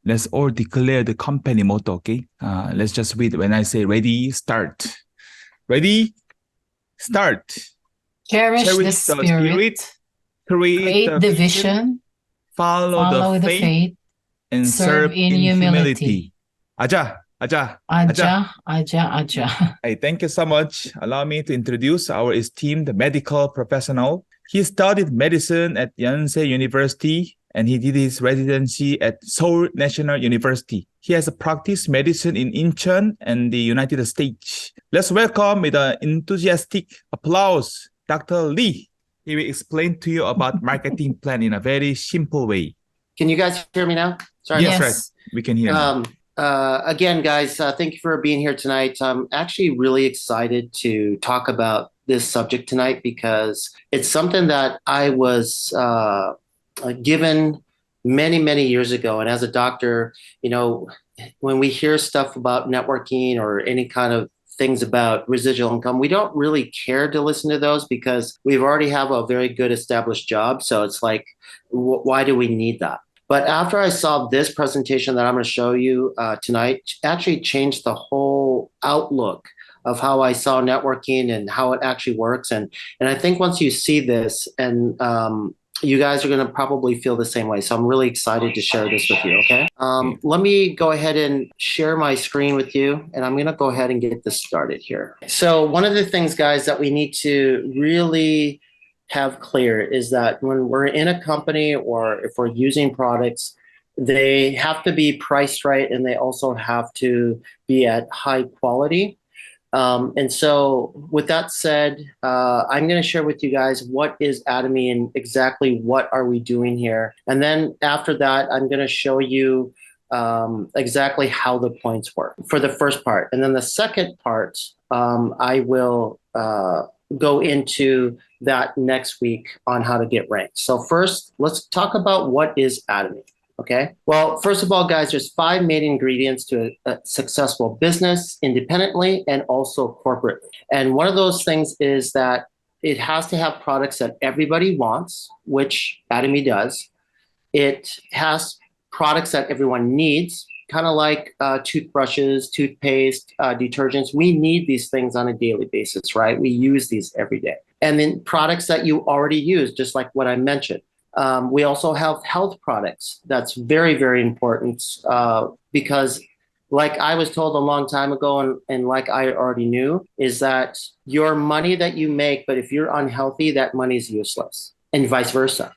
let's all declare the company motto, okay? Let's just read when I say ready, start. Ready, start. Cherish the Cherish the spirit, create create the the vision, vision, follow the follow the faith, faith, and serve serve in in humility. humility. Aja, aja, aja. Aja, aja, aja. Hey, thank you so much. Allow me to introduce our esteemed medical professional. He studied medicine at Yonsei University and he did his residency at Seoul National University. He has practiced medicine in Incheon and the United States. Let's welcome with an enthusiastic applause, Dr. Lee. He will explain to you about marketing plan in a very simple way. Can you guys hear me now? Sorry. Yes, right. We can hear you. Again, guys, thank you for being here tonight. I'm actually really excited to talk about this subject tonight because it's something that I was given many, many years ago. And as a doctor, you know, when we hear stuff about networking or any kind of things about residual income, we don't really care to listen to those because we already have a very good established job. So it's like, why do we need that? But after I saw this presentation that I'm going to show you tonight, actually changed the whole outlook of how I saw networking and how it actually works. And I think once you see this, and you guys are going to probably feel the same way. So I'm really excited to share this with you. Okay. Let me go ahead and share my screen with you, and I'm going to go ahead and get this started here. So one of the things, guys, that we need to really have clear is that when we're in a company or if we're using products, they have to be priced right and they also have to be at high quality. And so with that said, I'm going to share with you guys what is Atomy and exactly what are we doing here. And then after that, I'm going to show you exactly how the points work for the first part. And then the second part, I will go into that next week on how to get ranked. So first, let's talk about what is Atomy. Okay. Well, first of all, guys, there's 5 main ingredients to a successful business independently and also corporately. And one of those things is that it has to have products that everybody wants, which Atomy does. It has products that everyone needs, kind of like toothbrushes, toothpaste, detergents. We need these things on a daily basis, right? We use these every day. And then products that you already use, just like what I mentioned. We also have health products. That's very, very important because like I was told a long time ago and like I already knew, is that your money that you make, but if you're unhealthy, that money is useless and vice versa,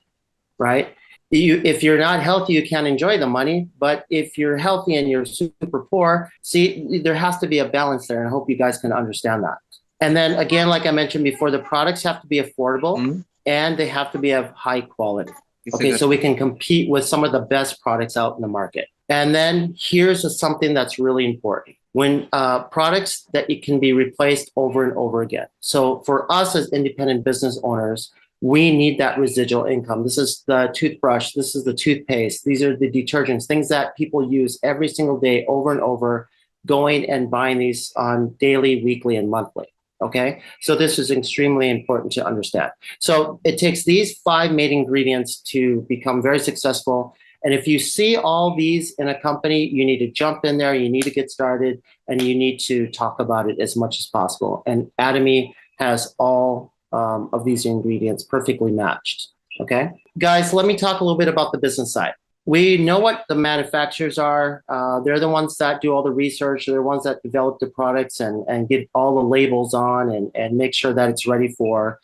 right? If you're not healthy, you can't enjoy the money. But if you're healthy and you're super poor, see, there has to be a balance there. And I hope you guys can understand that. And then again, like I mentioned before, the products have to be affordable and they have to be of high quality. Okay, so we can compete with some of the best products out in the market. And then here's something that's really important. When products that it can be replaced over and over again. So for us as independent business owners, we need that residual income. This is the toothbrush. This is the toothpaste. These are the detergents, things that people use every single day over and over, going and buying these on daily, weekly, and monthly. Okay, so this is extremely important to understand. So it takes these 5 main ingredients to become very successful. And if you see all these in a company, you need to jump in there, you need to get started, and you need to talk about it as much as possible. And Atomy has all of these ingredients perfectly matched. Okay, guys, let me talk a little bit about the business side. We know what the manufacturers are. They're the ones that do all the research. They're the ones that develop the products and get all the labels on and make sure that it's ready for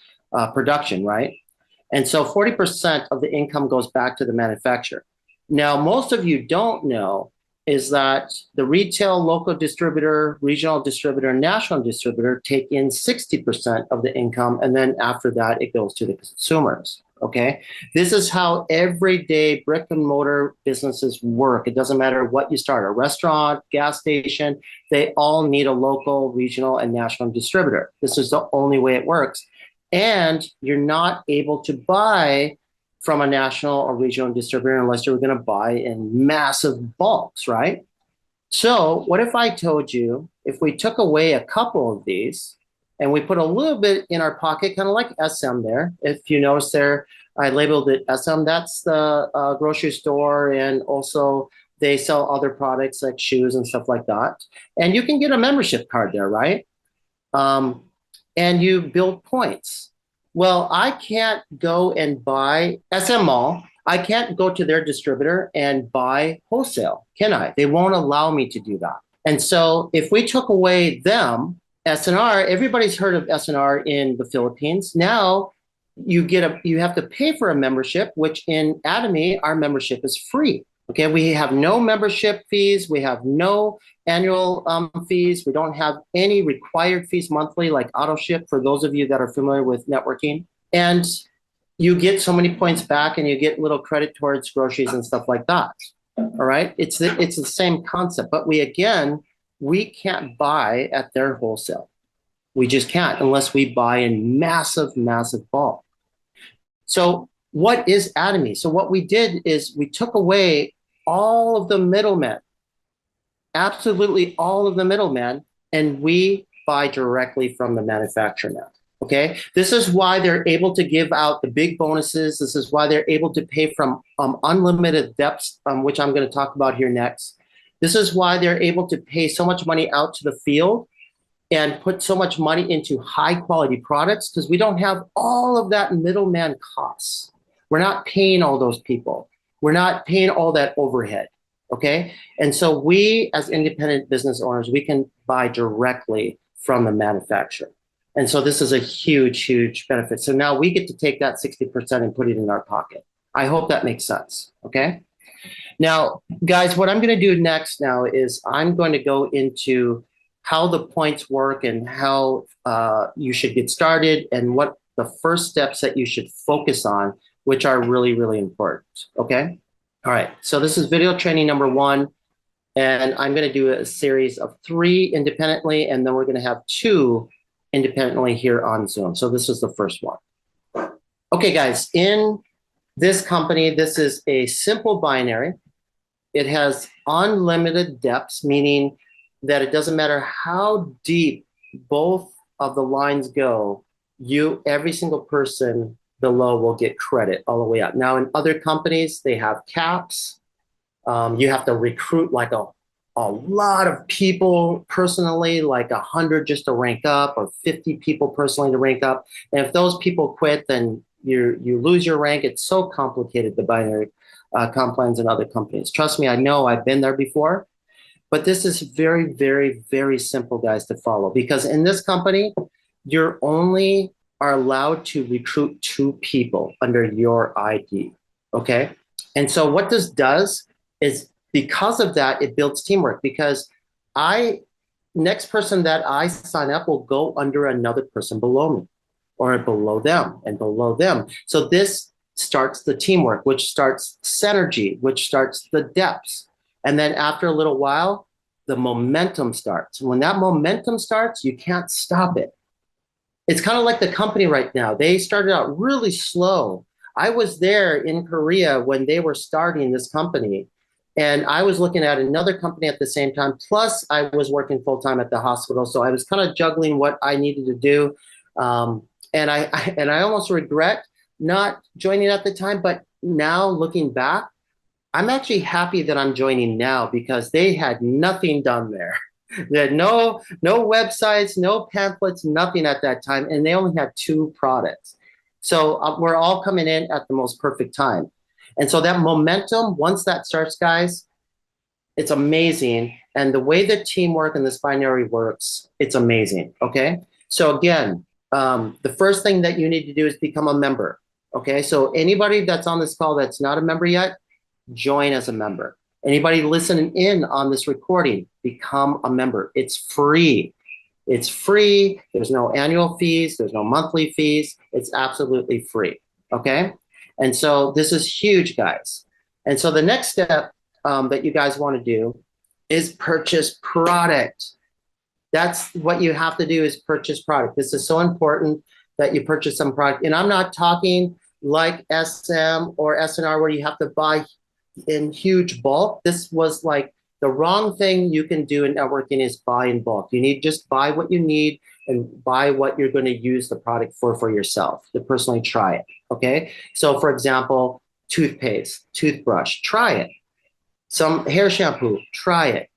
production, right? And so 40% of the income goes back to the manufacturer. Now, most of you don't know is that the retail, local distributor, regional distributor, national distributor take in 60% of the income. And then after that, it goes to the consumers. Okay, this is how everyday brick and mortar businesses work. It doesn't matter what you start, a restaurant, gas station, they all need a local, regional, and national distributor. This is the only way it works. And you're not able to buy from a national or regional distributor unless you're going to buy in massive bulks, right? So what if I told you, if we took away a couple of these, and we put a little bit in our pocket, kind of like SM there. If you notice there, I labeled it SM. That's the grocery store and also They sell other products like shoes and stuff like that. And you can get a membership card there, right? And you build points. Well, I can't go and buy SM Mall. I can't go to their distributor and buy wholesale, can I? They won't allow me to do that. And so if we took away them, SNR, everybody's heard of SNR in the Philippines. Now you have to pay for a membership, which in Atomy, our membership is free. Okay, we have no membership fees. We have no annual fees. We don't have any required fees monthly like auto ship for those of you that are familiar with networking. And you get so many points back and you get little credit towards groceries and stuff like that. All right, it's the same concept, but we can't buy at their wholesale. We just can't unless we buy in massive, massive bulk. So what is Atomy? So what we did is we took away all of the middlemen, absolutely all of the middlemen, and we buy directly from the manufacturer now. Okay, this is why they're able to give out the big bonuses. This is why they're able to pay from unlimited depths, which I'm going to talk about here next. This is why they're able to pay so much money out to the field and put so much money into high quality products, because we don't have all of that middleman costs. We're not paying all those people. We're not paying all that overhead, okay? And so we, as independent business owners, we can buy directly from the manufacturer. And so this is a huge, huge benefit. So now we get to take that 60% and put it in our pocket. I hope that makes sense, okay? Now, guys, what I'm gonna do next now is I'm going to go into how the points work and how you should get started and what the first steps that you should focus on, which are really, really important, okay? All right, so this is video training number 1, and I'm gonna do a series of 3 independently, and then we're gonna have 2 independently here on Zoom. So this is the first one. Okay, guys, in this company, this is a simple binary. It has unlimited depths, meaning that it doesn't matter how deep both of the lines go, every single person below will get credit all the way up. Now, in other companies, they have caps. You have to recruit like a lot of people personally, like 100 just to rank up, or 50 people personally to rank up. And if those people quit, then you lose your rank. It's so complicated, the binary comp plans in other companies. Trust me, I know, I've been there before. But this is very, very, very simple, guys, to follow, because in this company, you're only are allowed to recruit 2 people under your ID, okay? And so what this does is, because of that, it builds teamwork, because next person that I sign up will go under another person below me, or below them and below them. So this starts the teamwork, which starts synergy, which starts the depths. And then after a little while, the momentum starts. When that momentum starts, you can't stop it. It's kind of like the company right now. They started out really slow. I was there in Korea when they were starting this company, and I was looking at another company at the same time. Plus, I was working full-time at the hospital, so I was kind of juggling what I needed to do. And I almost regret not joining at the time, but now looking back, I'm actually happy that I'm joining now, because they had nothing done there. They had no websites, no pamphlets, nothing at that time, and they only had 2 products. So we're all coming in at the most perfect time. And so that momentum, once that starts, guys, it's amazing. And the way the teamwork in this binary works, it's amazing, okay? So again, the first thing that you need to do is become a member, okay? So anybody that's on this call that's not a member yet, join as a member. Anybody listening in on this recording, become a member. It's free. It's free. There's no annual fees. There's no monthly fees. It's absolutely free, okay? And so this is huge, guys. And so the next step that you guys want to do is purchase product. That's what you have to do, is purchase product. This is so important that you purchase some product. And I'm not talking like SM or SNR where you have to buy in huge bulk. This was like the wrong thing you can do in networking, is buy in bulk. You need just buy what you need and buy what you're going to use the product for yourself, to personally try it, okay? So for example, toothpaste, toothbrush, try it. Some hair shampoo, try it.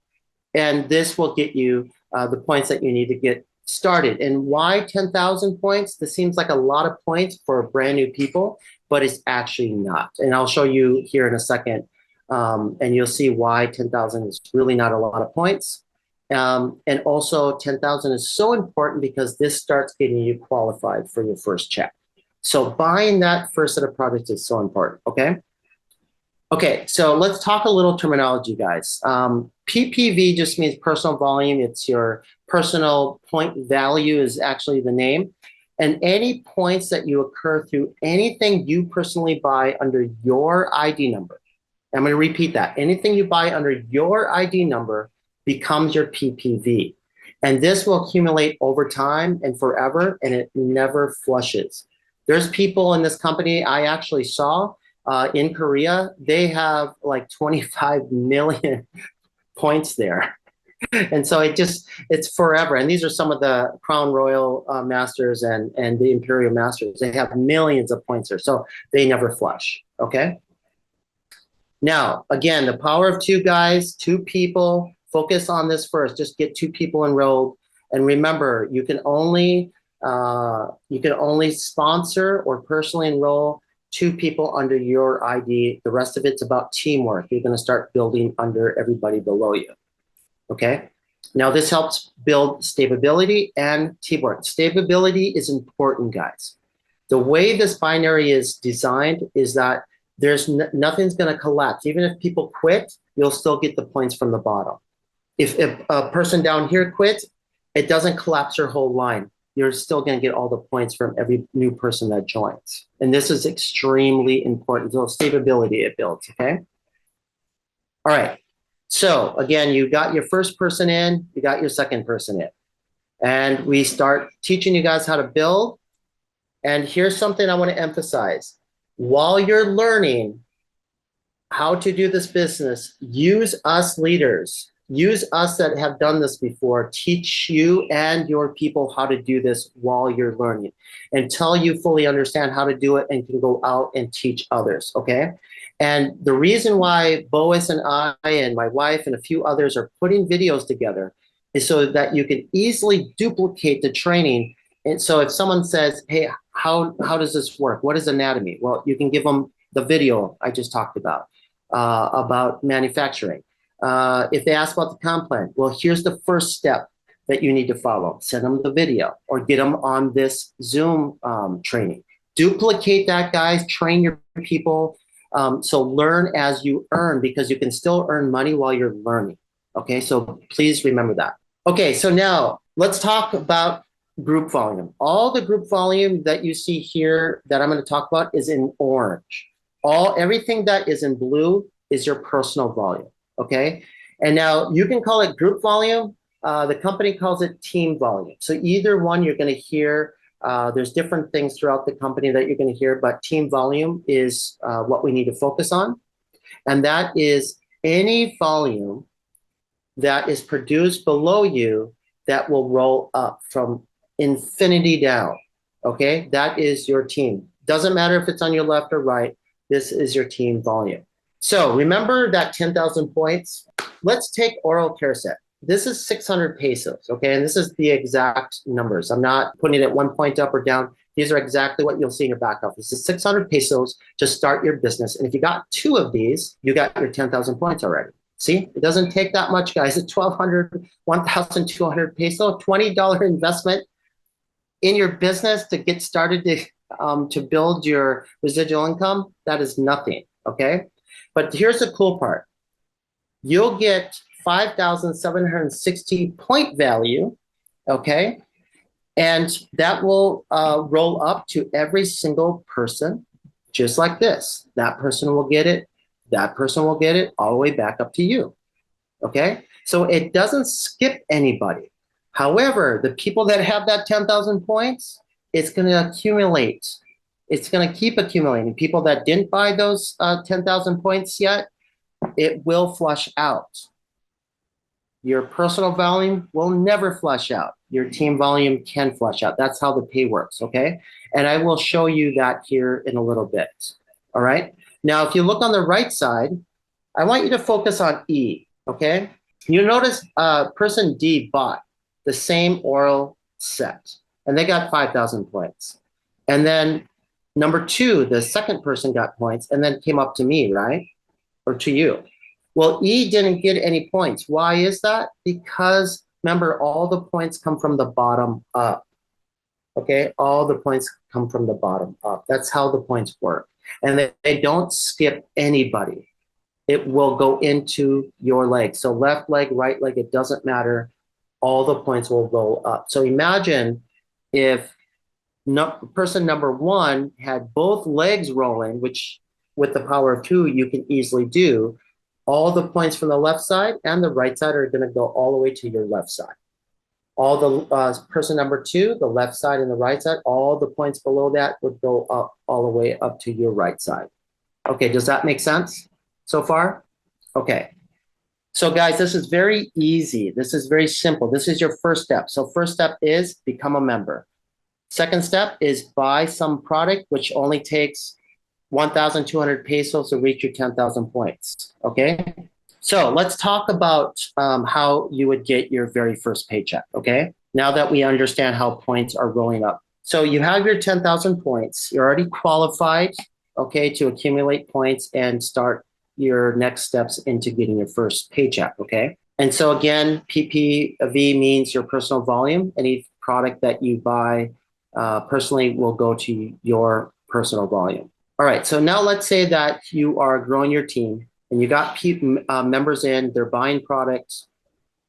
And this will get you the points that you need to get started. And why 10,000 points? This seems like a lot of points for brand new people, but it's actually not. And I'll show you here in a second. And you'll see why 10,000 is really not a lot of points. And also 10,000 is so important because this starts getting you qualified for your first check. So buying that first set of products is so important, okay? Okay, so let's talk a little terminology, guys. PPV just means personal volume. It's your personal point value is actually the name. And any points that you occur through anything you personally buy under your ID number. I'm going to repeat that. Anything you buy under your ID number becomes your PPV. And this will accumulate over time and forever, and it never flushes. There's people in this company I actually saw in Korea, they have like 25 million points there. And so it's forever. And these are some of the Crown Royal Masters and the Imperial Masters. They have millions of points there. So they never flush, okay? Now, again, the power of two guys, two people, focus on this first. Just get two people enrolled. And remember, you can only sponsor or personally enroll two people under your ID. The rest of it's about teamwork. You're going to start building under everybody below you. Okay. Now this helps build stability and teamwork. Stability is important, guys. The way this binary is designed is that there's nothing's going to collapse. Even if people quit, you'll still get the points from the bottom. If a person down here quits, it doesn't collapse your whole line. You're still going to get all the points from every new person that joins. And this is extremely important. So stability it builds, okay? All right. So again, you got your first person in, you got your second person in. And we start teaching you guys how to build. And here's something I want to emphasize. While you're learning how to do this business, use us leaders. Use us that have done this before, teach you and your people how to do this while you're learning until you fully understand how to do it and can go out and teach others, okay? And the reason why Boas and I and my wife and a few others are putting videos together is so that you can easily duplicate the training. And so if someone says, hey, how does this work? What is anatomy? Well, you can give them the video I just talked about manufacturing. If they ask about the comp plan, well, here's the first step that you need to follow. Send them the video or get them on this Zoom training. Duplicate that, guys. Train your people. So learn as you earn because you can still earn money while you're learning. Okay, so please remember that. Okay, so now let's talk about group volume. All the group volume that you see here that I'm going to talk about is in orange. Everything that is in blue is your personal volume. Okay, and now you can call it group volume. The company calls it team volume. So either one you're going to hear. There's different things throughout the company that you're going to hear, but team volume is what we need to focus on. And that is any volume that is produced below you that will roll up from infinity down. Okay, that is your team. Doesn't matter if it's on your left or right. This is your team volume. So remember that 10,000 points. Let's take oral care set. This is 600 pesos, okay? And this is the exact numbers. I'm not putting it 1 point up or down. These are exactly what you'll see in your back office. This is 600 pesos to start your business. And if you got two of these, you got your 10,000 points already. See, it doesn't take that much, guys. It's 1,200, 1,200 peso, $20 investment in your business to get started to build your residual income. That is nothing, okay? But here's the cool part. You'll get 5,760 point value, okay? And that will roll up to every single person, just like this. That person will get it, that person will get it, all the way back up to you, okay? So it doesn't skip anybody. However, the people that have that 10,000 points, it's gonna accumulate. It's gonna keep accumulating. People that didn't buy those 10,000 points yet, it will flush out. Your personal volume will never flush out. Your team volume can flush out. That's how the pay works, okay? And I will show you that here in a little bit, all right? Now, if you look on the right side, I want you to focus on E, okay? You notice person D bought the same oral set, and they got 5,000 points. And then number 2, the second person got points, and then came up to me, right? Or to you. Well, E didn't get any points. Why is that? Because remember, all the points come from the bottom up. Okay, all the points come from the bottom up. That's how the points work. And they don't skip anybody. It will go into your leg. So left leg, right leg, it doesn't matter. All the points will go up. So imagine if person number 1 had both legs rolling, which with the power of 2, you can easily do. All the points from the left side and the right side are going to go all the way to your left side. All the person number 2, the left side and the right side, all the points below that would go up all the way up to your right side. Okay, does that make sense so far? Okay. So guys, this is very easy. This is very simple. This is your first step. So first step is become a member. Second step is buy some product, which only takes 1,200 pesos to reach your 10,000 points. Okay. So let's talk about how you would get your very first paycheck, okay? Now that we understand how points are rolling up. So you have your 10,000 points. You're already qualified, okay, to accumulate points and start your next steps into getting your first paycheck, okay? And so again, PPV means your personal volume. Any product that you buy personally will go to your personal volume. All right, so now let's say that you are growing your team and you got members in, they're buying products,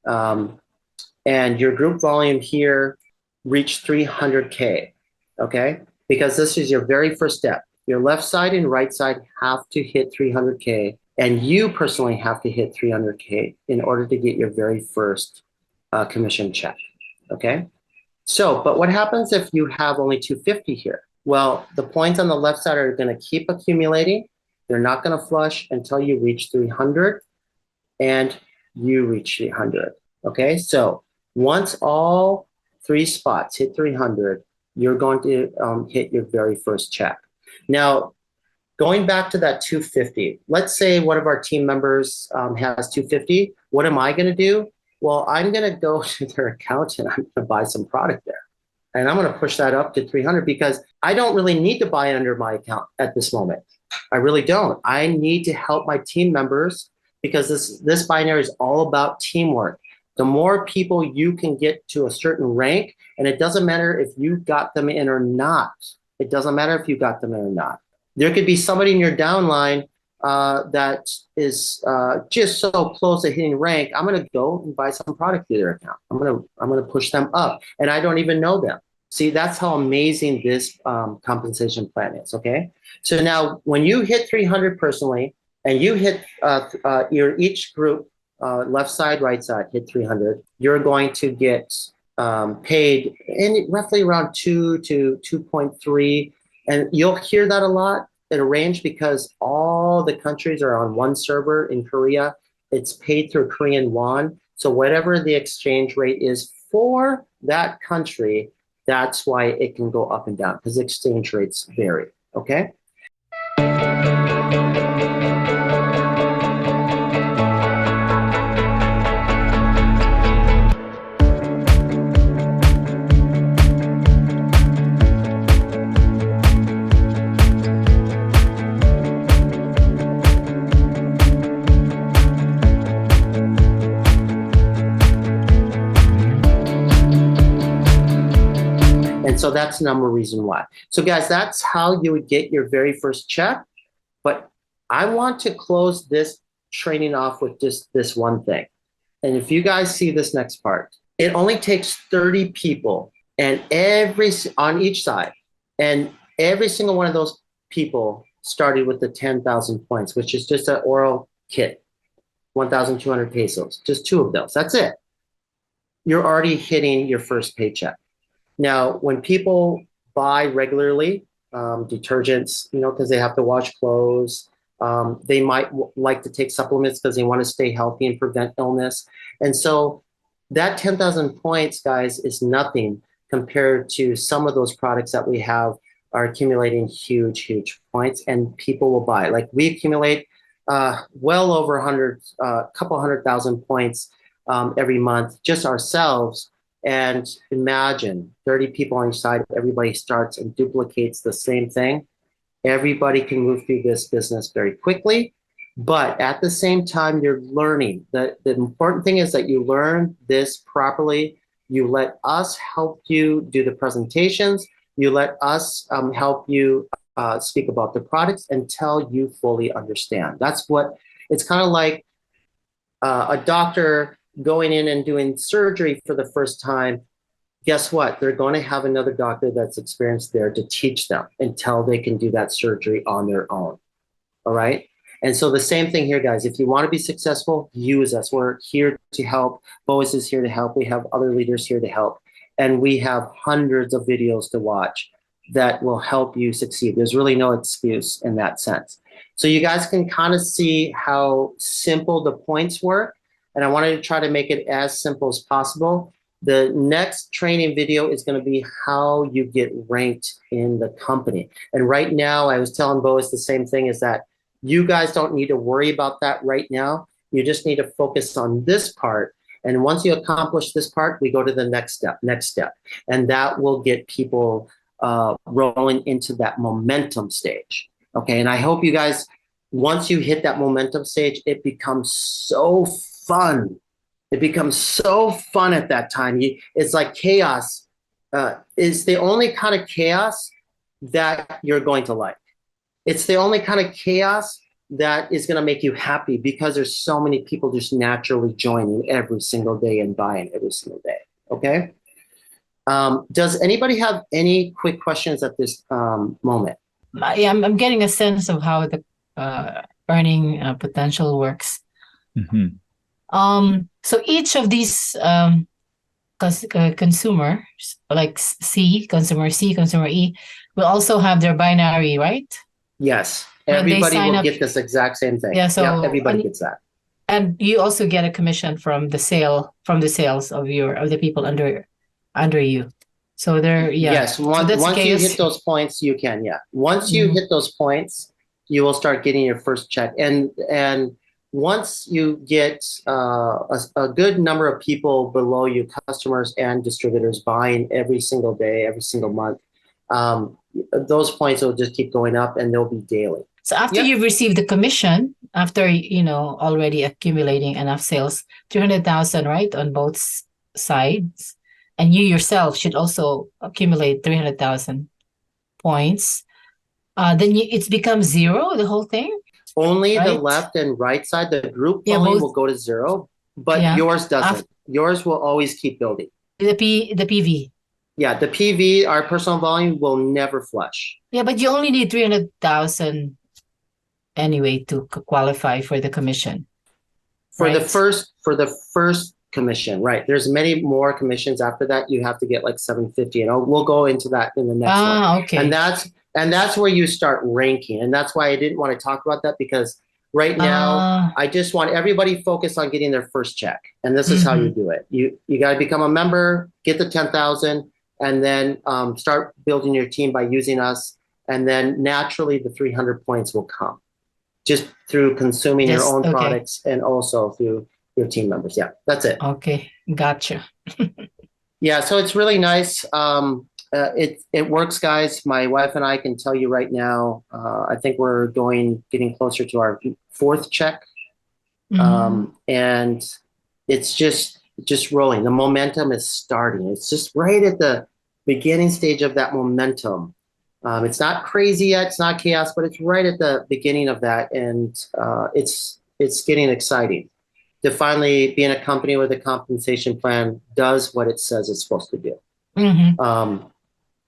and your group volume here reached 300K, okay? Because this is your very first step. Your left side and right side have to hit 300K, and you personally have to hit 300K in order to get your very first commission check, okay? So, but what happens if you have only 250 here? Well, the points on the left side are going to keep accumulating. They're not going to flush until you reach 300 and you reach 300. Okay, so once all 3 spots hit 300, you're going to hit your very first check. Now, going back to that 250, let's say one of our team members has 250. What am I going to do? Well, I'm going to go to their account and I'm going to buy some product there. And I'm going to push that up to 300 because I don't really need to buy under my account at this moment. I really don't. I need to help my team members because this binary is all about teamwork. The more people you can get to a certain rank, and it doesn't matter if you got them in or not. It doesn't matter if you got them in or not. There could be somebody in your downline that is just so close to hitting rank. I'm going to go and buy some product through their account. I'm going to push them up, and I don't even know them. See, that's how amazing this compensation plan is, okay? So now when you hit 300 personally, and you hit each group, left side, right side, hit 300, you're going to get paid in roughly around 2 to 2.3. And you'll hear that a lot in a range because all the countries are on one server in Korea. It's paid through Korean won. So whatever the exchange rate is for that country, that's why it can go up and down because exchange rates vary, okay? And so that's the number reason why. So guys, that's how you would get your very first check. But I want to close this training off with just this one thing. And if you guys see this next part, it only takes 30 people and on each side. And every single one of those people started with the 10,000 points, which is just an oral kit, 1,200 pesos, just 2 of those. That's it. You're already hitting your first paycheck. Now, when people buy regularly detergents, because they have to wash clothes, they might like to take supplements because they want to stay healthy and prevent illness. And so that 10,000 points, guys, is nothing compared to some of those products that we have are accumulating huge, huge points and people will buy. Like we accumulate well over 100, couple 100,000 points every month, just ourselves. And imagine 30 people on each side, everybody starts and duplicates the same thing. Everybody can move through this business very quickly, but at the same time, you're learning. The important thing is that you learn this properly. You let us help you do the presentations. You let us help you speak about the products until you fully understand. That's what it's kind of like a doctor going in and doing surgery for the first time. Guess what? They're going to have another doctor that's experienced there to teach them until they can do that surgery on their own. All right. And so the same thing here, guys. If you want to be successful, use us. We're here to help. Boas is here to help. We have other leaders here to help. And we have hundreds of videos to watch that will help you succeed. There's really no excuse in that sense. So you guys can kind of see how simple the points work. And I wanted to try to make it as simple as possible. The next training video is going to be how you get ranked in the company. And right now, I was telling Boas the same thing, is that you guys don't need to worry about that right now. You just need to focus on this part. And once you accomplish this part, we go to the next step. And that will get people rolling into that momentum stage. Okay, and I hope you guys, once you hit that momentum stage, it becomes so fun. It becomes so fun at that time. It's like chaos is the only kind of chaos that you're going to like. It's the only kind of chaos that is going to make you happy, because there's so many people just naturally joining every single day and buying every single day. Okay. Does anybody have any quick questions at this moment? I'm getting a sense of how the earning potential works. Mhm. So each of these consumers, like consumer C, consumer E, will also have their binary, right? Yes. When they Everybody sign will up- get this exact same thing. Yeah, so- Yep, everybody and- gets that. And you also get a commission from the sales of the people under you. So they're Yes, So once that's the you case. hit those points, you can, yeah. Once you Mhm. hit those points, you will start getting your first check. And once you get a good number of people below you, customers and distributors buying every single day, every single month, those points will just keep going up, and they'll be daily. So after Yep. you've received the commission, after already accumulating enough sales, 300,000, right, on both sides, and you yourself should also accumulate 300,000 points. Then it becomes zero, the whole thing. Only the Right. left and right side, the group Yeah, volume both- will go to zero, but Yeah. yours doesn't. Yours will always keep building. The PV. Yeah, the PV, our personal volume, will never flush. Yeah, but you only need 300,000 anyway to qualify for the commission. For the Right. first commission, right? There's many more commissions after that. You have to get like 750, and we'll go into that in the next one. Okay. And that's where you start ranking, and that's why I didn't want to talk about that, because right now I just want everybody focused on getting their first check, and this is how you do it. You got to become a member, get the 10,000, and then start building your team by using us, and then naturally the 300 points will come, just through consuming your own products and also through your team members. Yeah, that's it. Okay, gotcha. Yeah, so it's really nice. It works, guys. My wife and I can tell you right now, I think we're getting closer to our fourth check. And it's just rolling. The momentum is starting. It's just right at the beginning stage of that momentum. It's not crazy yet, it's not chaos, but it's right at the beginning of that, and it's getting exciting to finally be in a company where the compensation plan does what it says it's supposed to do.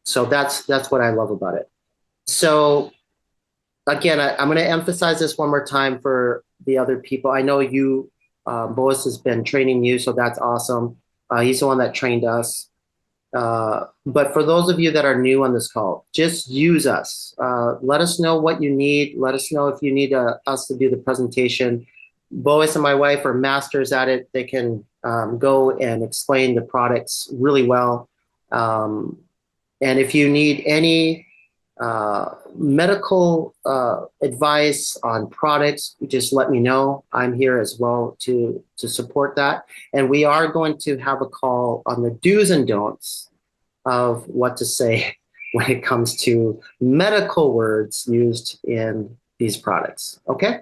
So that's what I love about it. So again, I'm going to emphasize this one more time for the other people. I know you, Boas has been training you, so that's awesome. He's the one that trained us. But for those of you that are new on this call, just use us. Let us know what you need. Let us know if you need us to do the presentation. Boas and my wife are masters at it. They can go and explain the products really well. And if you need any medical advice on products, just let me know. I'm here as well to support that. And we are going to have a call on the do's and don'ts of what to say when it comes to medical words used in these products. Okay?